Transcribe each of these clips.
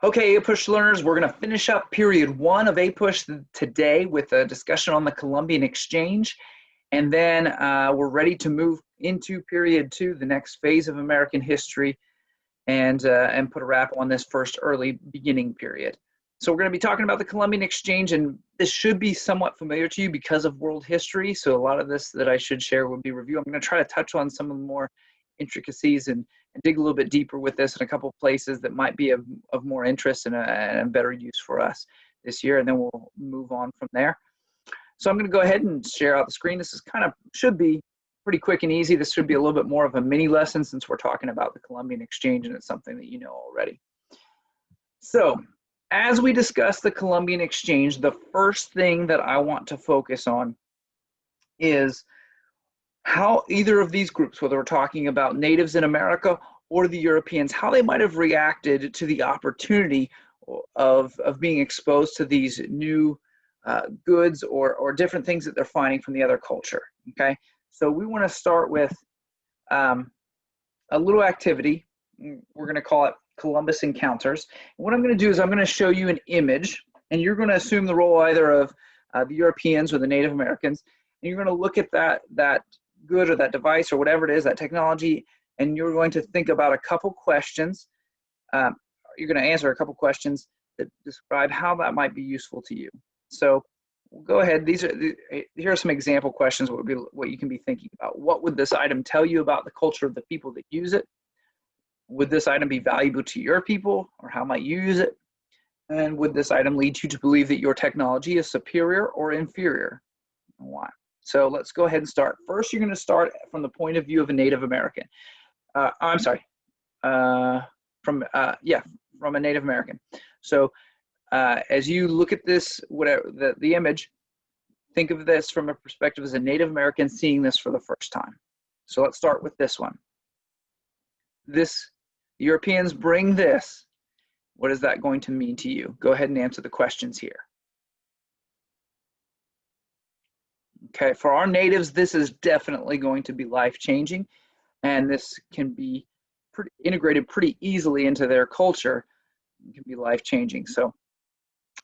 Okay, APUSH learners, we're going to finish up period 1 of APUSH today with a discussion on the Columbian Exchange, and then we're ready to move into period 2, the next phase of American history, and put a wrap on this first early beginning period. So we're going to be talking about the Columbian Exchange, and this should be somewhat familiar to you because of world history, so a lot of this that I should share would be review. I'm going to try to touch on some of the more intricacies and dig a little bit deeper with this in a couple of places that might be of more interest and better use for us this year, and then we'll move on from there. So I'm going to go ahead and share out the screen. This is should be pretty quick and easy. This should be a little bit more of a mini lesson since we're talking about the Columbian Exchange and it's something that you know already. So as we discuss the Columbian Exchange, the first thing that I want to focus on is how either of these groups, whether we're talking about natives in America or the Europeans, how they might have reacted to the opportunity of being exposed to these new goods or different things that they're finding from the other culture, okay? So we want to start with a little activity. We're going to call it Columbus Encounters. And what I'm going to do is I'm going to show you an image, and you're going to assume the role either of the Europeans or the Native Americans, and you're going to look at that good or that device or whatever it is, that technology, and you're going to think about a couple questions. You're going to answer a couple questions that describe how that might be useful to you. So we'll go ahead. Here are some example questions. What would be what you can be thinking about? What would this item tell you about the culture of the people that use it? Would this item be valuable to your people, or how might you use it? And would this item lead you to believe that your technology is superior or inferior? And why? So let's go ahead and start. First, you're going to start from the point of view of a Native American. I'm sorry, from a Native American. So as you look at this, whatever the image, think of this from a perspective as a Native American seeing this for the first time. So let's start with this one. Europeans bring this. What is that going to mean to you? Go ahead and answer the questions here. Okay, for our natives, this is definitely going to be life-changing, and this can be integrated pretty easily into their culture. It can be life-changing. So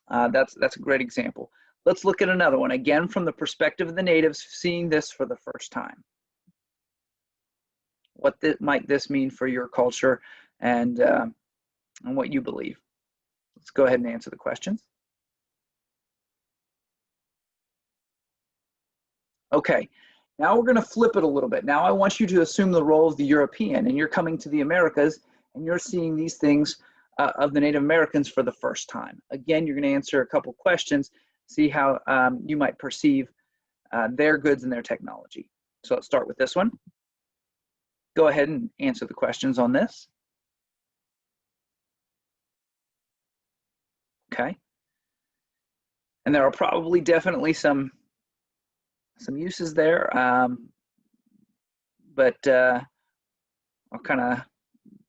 that's a great example. Let's look at another one, again from the perspective of the natives seeing this for the first time. What might this mean for your culture and what you believe? Let's go ahead and answer the questions. Okay, now we're going to flip it a little bit. Now I want you to assume the role of the European, and you're coming to the Americas and you're seeing these things of the Native Americans for the first time. Again, you're going to answer a couple questions, see how you might perceive their goods and their technology. So let's start with this one. Go ahead and answer the questions on this. Okay. And there are probably definitely some uses there, but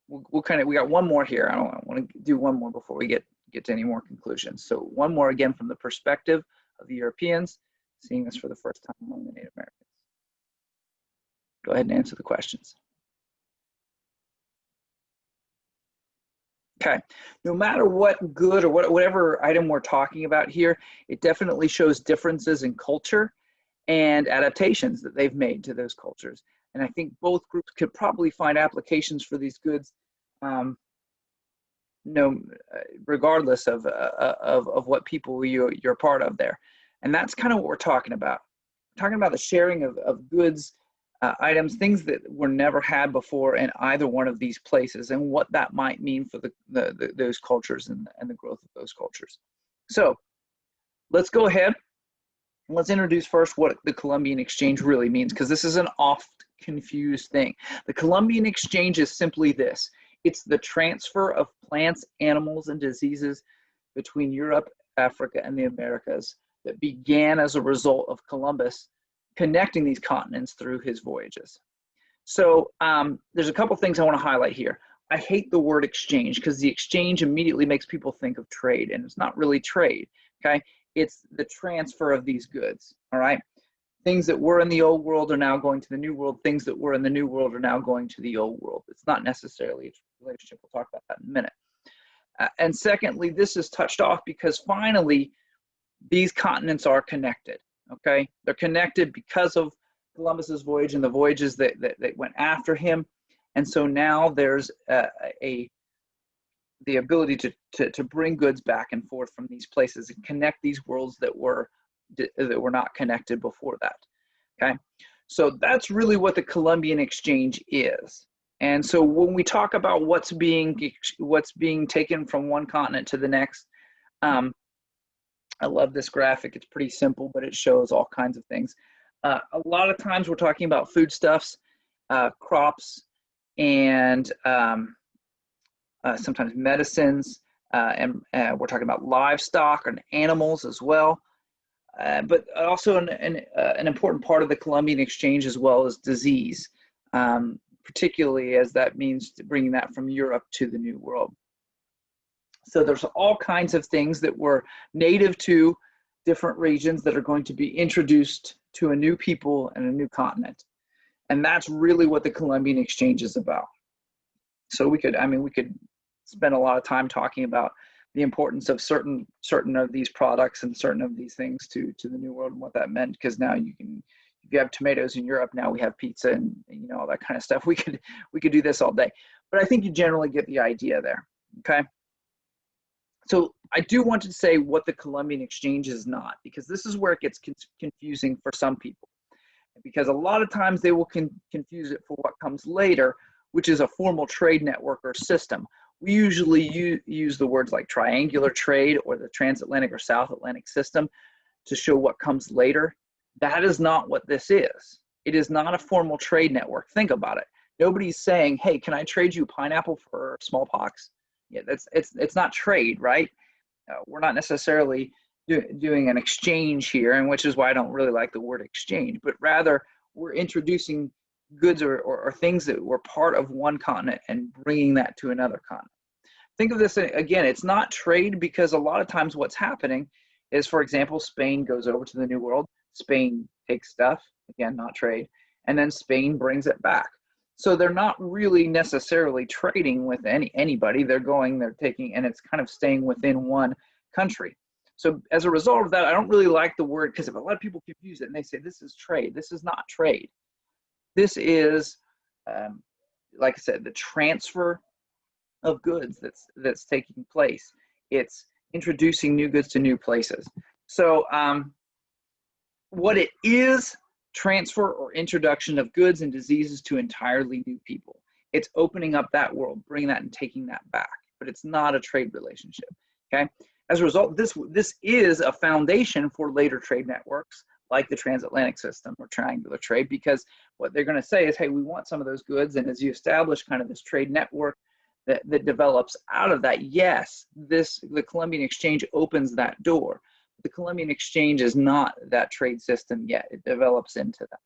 we got one more here. I want to do one more before we get to any more conclusions. So one more again from the perspective of the Europeans seeing this for the first time among the Native Americans. Go ahead and answer the questions. Okay, no matter what good or whatever item we're talking about here, it definitely shows differences in culture and adaptations that they've made to those cultures. And I think both groups could probably find applications for these goods, regardless of what people you're part of there. And that's kind of what we're talking about. We're talking about the sharing of goods, items, things that were never had before in either one of these places, and what that might mean for those cultures and the growth of those cultures. So let's go ahead. Let's introduce first what the Columbian Exchange really means, because this is an oft confused thing. The Columbian Exchange is simply this. It's the transfer of plants, animals, and diseases between Europe, Africa, and the Americas that began as a result of Columbus connecting these continents through his voyages. So there's a couple things I want to highlight here. I hate the word exchange because the exchange immediately makes people think of trade, and it's not really trade, okay? It's the transfer of these goods, all right? Things that were in the old world are now going to the new world. Things that were in the new world are now going to the old world. It's not necessarily a relationship. We'll talk about that in a minute. And secondly, this is touched off because finally, these continents are connected, okay? They're connected because of Columbus's voyage and the voyages that went after him. And so now there's the ability to bring goods back and forth from these places and connect these worlds that were not connected before that, okay? So that's really what the Columbian exchange is. And so when we talk about what's being taken from one continent to the next, I love this graphic. It's pretty simple, but it shows all kinds of things. A lot of times we're talking about foodstuffs, crops, and sometimes medicines, and we're talking about livestock and animals as well. But also an important part of the Columbian exchange as well is disease, particularly as that means bringing that from Europe to the New World. So there's all kinds of things that were native to different regions that are going to be introduced to a new people and a new continent. And that's really what the Columbian exchange is about. So we could spend a lot of time talking about the importance of certain of these products and certain of these things to the New World and what that meant, because now if you have tomatoes in Europe, now we have pizza and all that kind of stuff. We could do this all day. But I think you generally get the idea there, okay? So I do want to say what the Columbian exchange is not, because this is where it gets confusing for some people. Because a lot of times they will confuse it for what comes later, which is a formal trade network or system. We usually use the words like triangular trade or the transatlantic or South Atlantic system to show what comes later. That is not what this is. It is not a formal trade network. Think about it. Nobody's saying, hey, can I trade you pineapple for smallpox? Yeah, it's not trade, right? We're not necessarily doing an exchange here, and which is why I don't really like the word exchange, but rather we're introducing goods or things that were part of one continent and bringing that to another continent. Think of this again, it's not trade, because a lot of times what's happening is, for example, Spain goes over to the New World, Spain takes stuff, again, not trade, and then Spain brings it back. So they're not really necessarily trading with anybody. They're taking, and it's kind of staying within one country. So as a result of that, I don't really like the word, because a lot of people confuse it and they say this is trade. This is not trade. This is, like I said, the transfer of goods that's taking place. It's introducing new goods to new places. So what it is, transfer or introduction of goods and diseases to entirely new people. It's opening up that world, bringing that and taking that back, but it's not a trade relationship, okay? As a result, this is a foundation for later trade networks like the transatlantic system or triangular trade, because what they're going to say is, hey, we want some of those goods, and as you establish kind of this trade network that develops out of that, yes, the Columbian exchange opens that door. The Columbian exchange is not that trade system yet. It develops into that.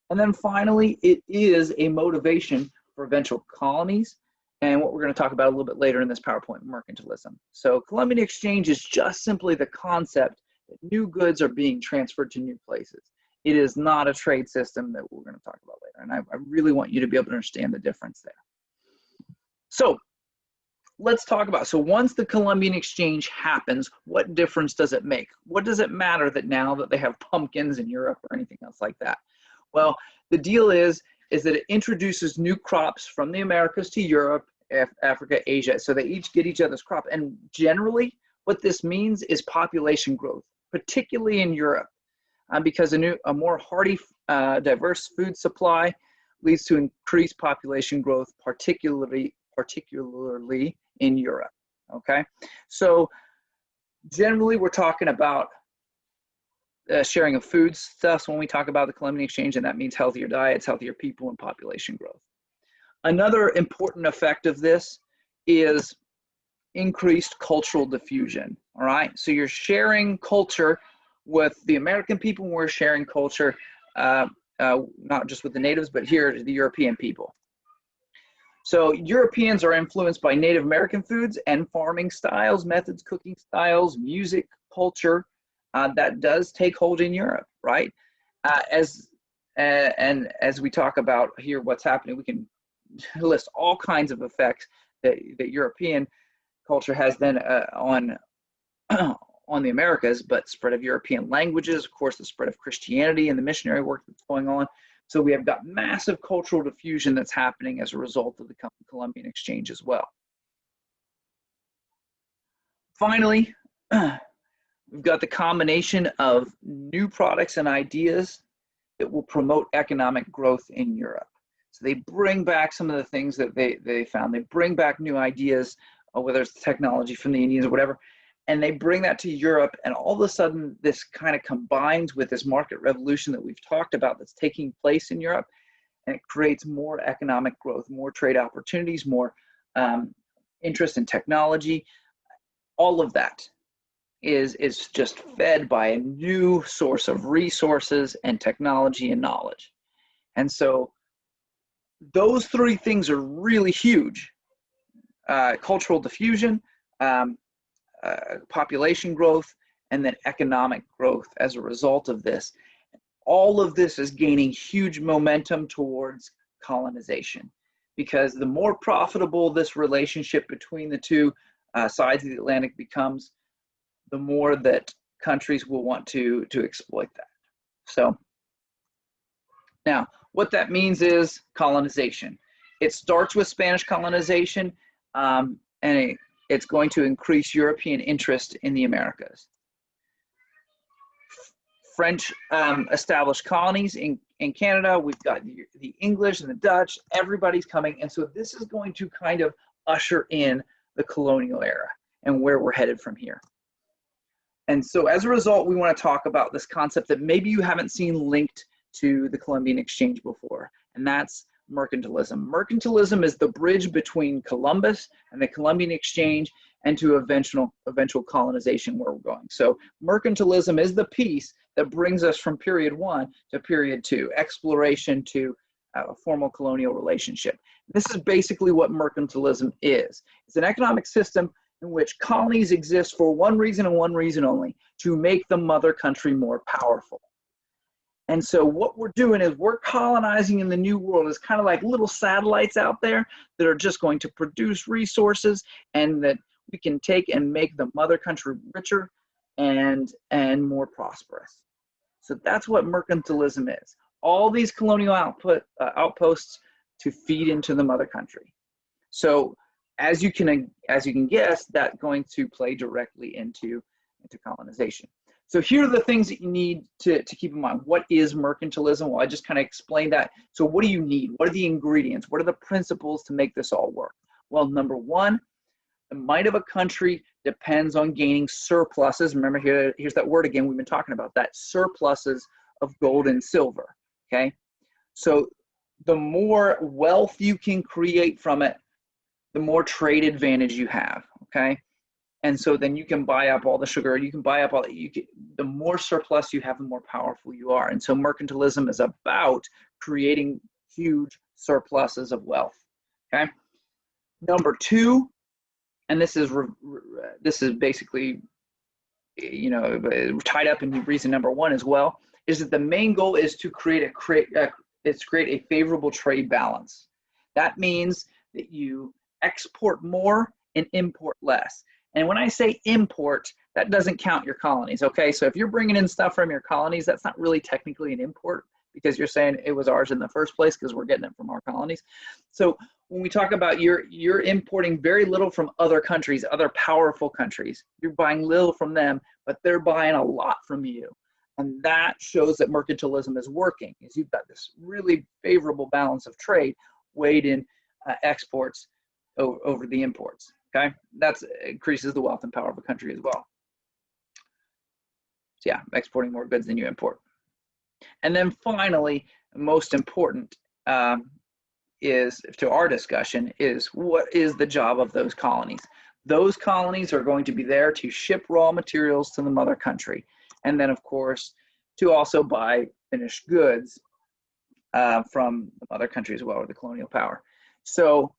And then finally, it is a motivation for eventual colonies, and what we're going to talk about a little bit later in this PowerPoint, mercantilism. So Columbian exchange is just simply the concept that new goods are being transferred to new places. It is not a trade system that we're going to talk about later, and I really want you to be able to understand the difference there. So let's talk about, so once the Columbian exchange happens, what difference does it make? What does it matter that now that they have pumpkins in Europe or anything else like that? Well, the deal is that it introduces new crops from the Americas to Europe, Africa, Asia, so they each get each other's crop. And generally, what this means is population growth, particularly in Europe, because a more hardy, diverse food supply leads to increased population growth, particularly in Europe, okay? So generally we're talking about sharing of foodstuffs when we talk about the Columbian exchange, and that means healthier diets, healthier people, and population growth. Another important effect of this is increased cultural diffusion, all right? So you're sharing culture with the American people, and we're sharing culture not just with the natives, but here the European people. So Europeans are influenced by Native American foods and farming styles, methods, cooking styles, music, culture that does take hold in Europe, right? And as we talk about here, what's happening, we can list all kinds of effects that European culture has then on on the Americas, but spread of European languages, of course, the spread of Christianity and the missionary work that's going on. So we have got massive cultural diffusion that's happening as a result of the Columbian exchange as well. Finally, we've got the combination of new products and ideas that will promote economic growth in Europe. So they bring back some of the things that they found. They bring back new ideas, whether it's technology from the Indians or whatever, and they bring that to Europe, and all of a sudden this kind of combines with this market revolution that we've talked about that's taking place in Europe, and it creates more economic growth, more trade opportunities, more interest in technology. All of that is just fed by a new source of resources and technology and knowledge. And so those three things are really huge. Cultural diffusion, population growth, and then economic growth as a result of this. All of this is gaining huge momentum towards colonization, because the more profitable this relationship between the two sides of the Atlantic becomes, the more that countries will want to exploit that. So now what that means is colonization. It starts with Spanish colonization, and it's going to increase European interest in the Americas. French established colonies in Canada. We've got the English and the Dutch. Everybody's coming. And so this is going to kind of usher in the colonial era and where we're headed from here. And so as a result, we want to talk about this concept that maybe you haven't seen linked to the Columbian exchange before, and that's mercantilism. Mercantilism is the bridge between Columbus and the Columbian exchange and to eventual colonization where we're going. So mercantilism is the piece that brings us from period 1 to period 2, exploration to a formal colonial relationship. This is basically what mercantilism is. It's an economic system in which colonies exist for one reason and one reason only: to make the mother country more powerful. And so what we're doing is we're colonizing in the new world as kind of like little satellites out there that are just going to produce resources, and that we can take and make the mother country richer and more prosperous. So that's what mercantilism is. All these colonial outposts to feed into the mother country. So as you can guess, that's going to play directly into colonization. So here are the things that you need to keep in mind. What is mercantilism? Well, I just kind of explained that. So what do you need? What are the ingredients? What are the principles to make this all work? Well, number one, the might of a country depends on gaining surpluses. Remember, here's that word again we've been talking about, that surpluses of gold and silver, okay? So the more wealth you can create from it, the more trade advantage you have, okay? And so then you can buy up all the sugar, you can buy up all the more surplus you have, the more powerful you are. And so mercantilism is about creating huge surpluses of wealth, okay? Number two, and this is basically, you know, tied up in reason number one as well, is that the main goal is to create a favorable trade balance. That means that you export more and import less. And when I say import, that doesn't count your colonies, okay? So if you're bringing in stuff from your colonies, that's not really technically an import, because you're saying it was ours in the first place because we're getting it from our colonies. So when we talk about you're importing very little from other countries, other powerful countries. You're buying little from them, but they're buying a lot from you. And that shows that mercantilism is working, is you've got this really favorable balance of trade weighed in exports over the imports, okay? That increases the wealth and power of a country as well. So yeah, exporting more goods than you import. And then finally, most important is, to our discussion, is what is the job of those colonies? Those colonies are going to be there to ship raw materials to the mother country. And then, of course, to also buy finished goods from the mother country as well, or the colonial power. So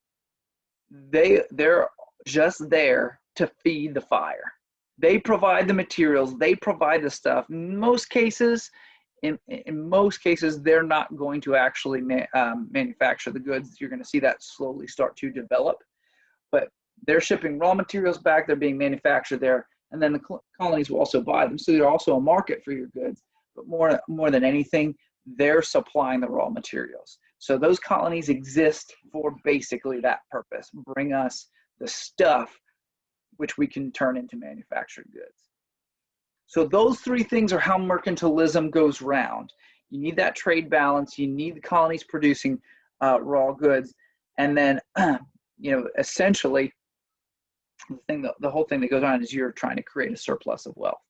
they're just there to feed the fire. They provide the materials, they provide the stuff. In most cases, they're not going to actually manufacture the goods. You're going to see that slowly start to develop. But they're shipping raw materials back, they're being manufactured there, and then the colonies will also buy them. So they're also a market for your goods, but more than anything, they're supplying the raw materials. So those colonies exist for basically that purpose, bring us the stuff which we can turn into manufactured goods. So those three things are how mercantilism goes round. You need that trade balance, you need the colonies producing raw goods, and then essentially the whole thing that goes on is you're trying to create a surplus of wealth.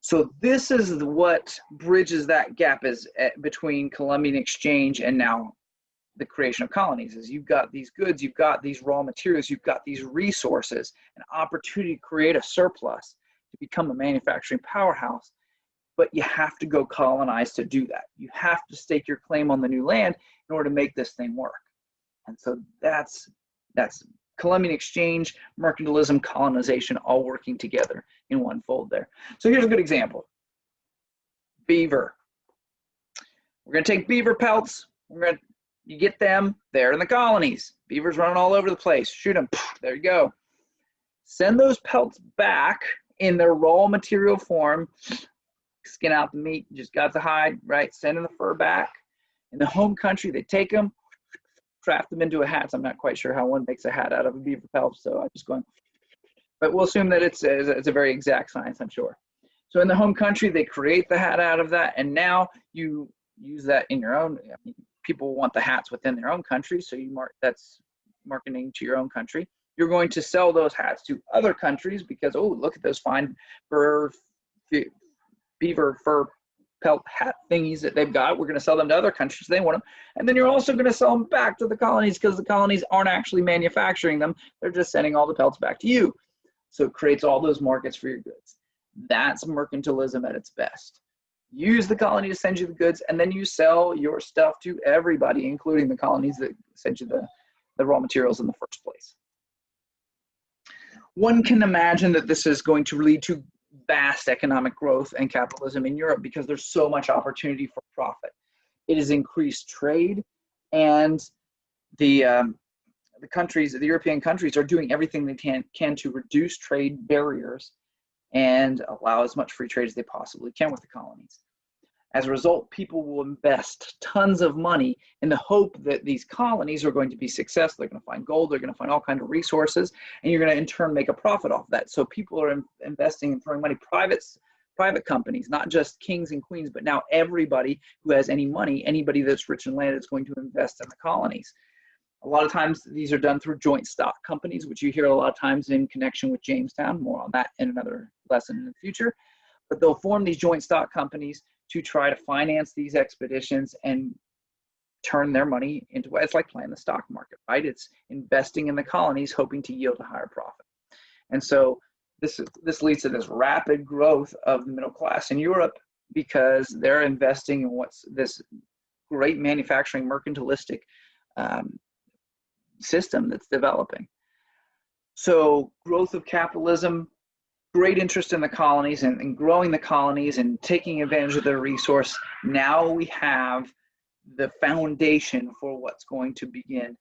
So this is what bridges that gap between Columbian exchange and now the creation of colonies. Is you've got these goods, you've got these raw materials, you've got these resources, an opportunity to create a surplus, to become a manufacturing powerhouse, but you have to go colonize to do that. You have to stake your claim on the new land in order to make this thing work. And so that's Columbian exchange, mercantilism, colonization, all working together in one fold there. So here's a good example. Beaver. We're going to take beaver pelts. You get them there in the colonies. Beavers running all over the place. Shoot them. There you go. Send those pelts back in their raw material form. Skin out the meat. Just got the hide, right? Sending the fur back. In the home country, they take them, craft them into a hat. So I'm not quite sure how one makes a hat out of a beaver pelt, so I'm just going, but we'll assume that it's a very exact science, I'm sure. So in the home country, they create the hat out of that, and now you use that in your own. I mean, people want the hats within their own country, so that's marketing to your own country. You're going to sell those hats to other countries because, oh, look at those fine beaver fur pelt hat thingies that they've got. We're going to sell them to other countries. They want them. And then you're also going to sell them back to the colonies because the colonies aren't actually manufacturing them. They're just sending all the pelts back to you. So it creates all those markets for your goods. That's mercantilism at its best. Use the colony to send you the goods, and then you sell your stuff to everybody, including the colonies that sent you the raw materials in the first place. One can imagine that this is going to lead to vast economic growth and capitalism in Europe because there's so much opportunity for profit. It has increased trade, and the European countries are doing everything they can to reduce trade barriers and allow as much free trade as they possibly can with the colonies. As a result, people will invest tons of money in the hope that these colonies are going to be successful. They're going to find gold, they're going to find all kinds of resources, and you're going to in turn make a profit off of that. So people are investing and throwing money, private companies, not just kings and queens, but now everybody who has any money, anybody that's rich in land is going to invest in the colonies. A lot of times these are done through joint stock companies, which you hear a lot of times in connection with Jamestown. More on that in another lesson in the future. But they'll form these joint stock companies to try to finance these expeditions and turn their money into, it's like playing the stock market, right? It's investing in the colonies, hoping to yield a higher profit. And so this leads to this rapid growth of the middle class in Europe because they're investing in what's this great manufacturing mercantilistic system that's developing. So growth of capitalism, great interest in the colonies and growing the colonies and taking advantage of their resource. Now we have the foundation for what's going to begin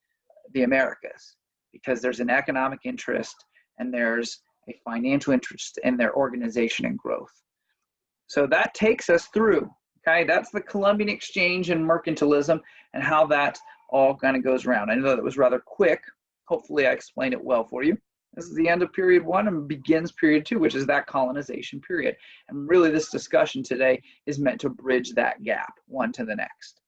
the Americas because there's an economic interest and there's a financial interest in their organization and growth. So that takes us through, okay? That's the Columbian exchange and mercantilism and how that all kind of goes around. I know that was rather quick. Hopefully I explained it well for you. This is the end of period one and begins period two, which is that colonization period. And really this discussion today is meant to bridge that gap one to the next.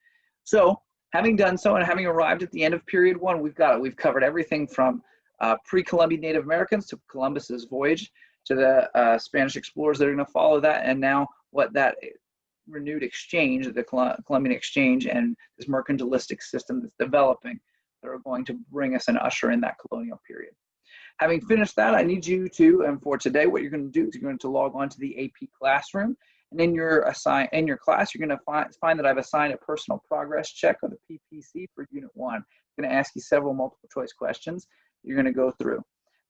So having done so and having arrived at the end of period one, we've got it. We've covered everything from pre-Columbian Native Americans to Columbus's voyage to the Spanish explorers that are going to follow that, and now what that renewed exchange, the Columbian exchange and this mercantilistic system that's developing that are going to bring us and usher in that colonial period. Having finished that, I need you to, and for today, what you're going to do is you're going to log on to the AP classroom, and in your class, you're going to find that I've assigned a personal progress check, or the PPC, for Unit 1. I'm going to ask you several multiple choice questions you're going to go through.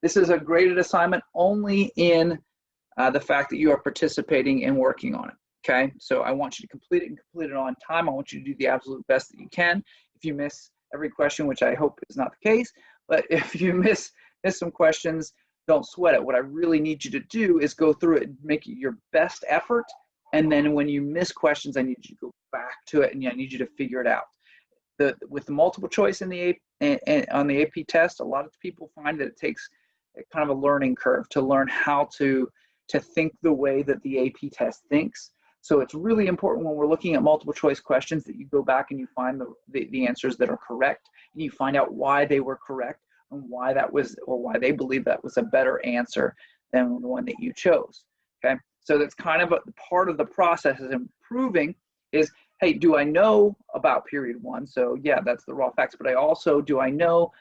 This is a graded assignment only in the fact that you are participating and working on it, okay? So I want you to complete it and complete it on time. I want you to do the absolute best that you can. If you miss every question, which I hope is not the case, but if you miss miss some questions, don't sweat it. What I really need you to do is go through it and make it your best effort. And then when you miss questions, I need you to go back to it and I need you to figure it out. With the multiple choice in the on the AP test, a lot of people find that it takes kind of a learning curve to learn how to think the way that the AP test thinks. So it's really important when we're looking at multiple choice questions that you go back and you find the answers that are correct, and you find out why they were correct and why that was, or why they believe that was a better answer than the one that you chose. Okay, so that's kind of a part of the process is improving is, hey, do I know about period one? So yeah, that's the raw facts, but I also, do I know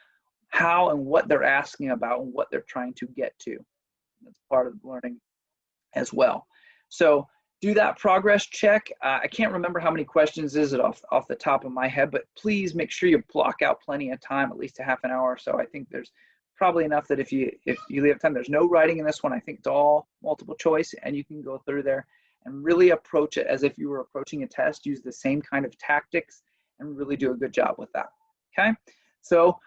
how and what they're asking about and what they're trying to get to? That's part of learning as well. So do that progress check. I can't remember how many questions is it off the top of my head, but please make sure you block out plenty of time, at least a half an hour or so. I think there's probably enough that if you leave time, there's no writing in this one. I think it's all multiple choice, and you can go through there and really approach it as if you were approaching a test. Use the same kind of tactics and really do a good job with that. Okay, so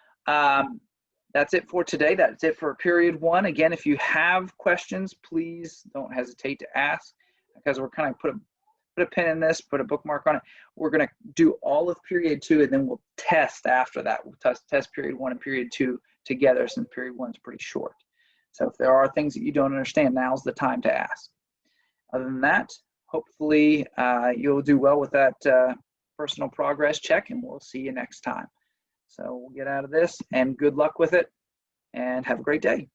that's it for today. That's it for period one. Again, if you have questions, please don't hesitate to ask, because we're kind of put a pin in this, put a bookmark on it. We're going to do all of period two, and then we'll test after that. We'll test period one and period two together, since period one's pretty short. So if there are things that you don't understand, now's the time to ask. Other than that, hopefully you'll do well with that personal progress check, and we'll see you next time. So we'll get out of this, and good luck with it, and have a great day.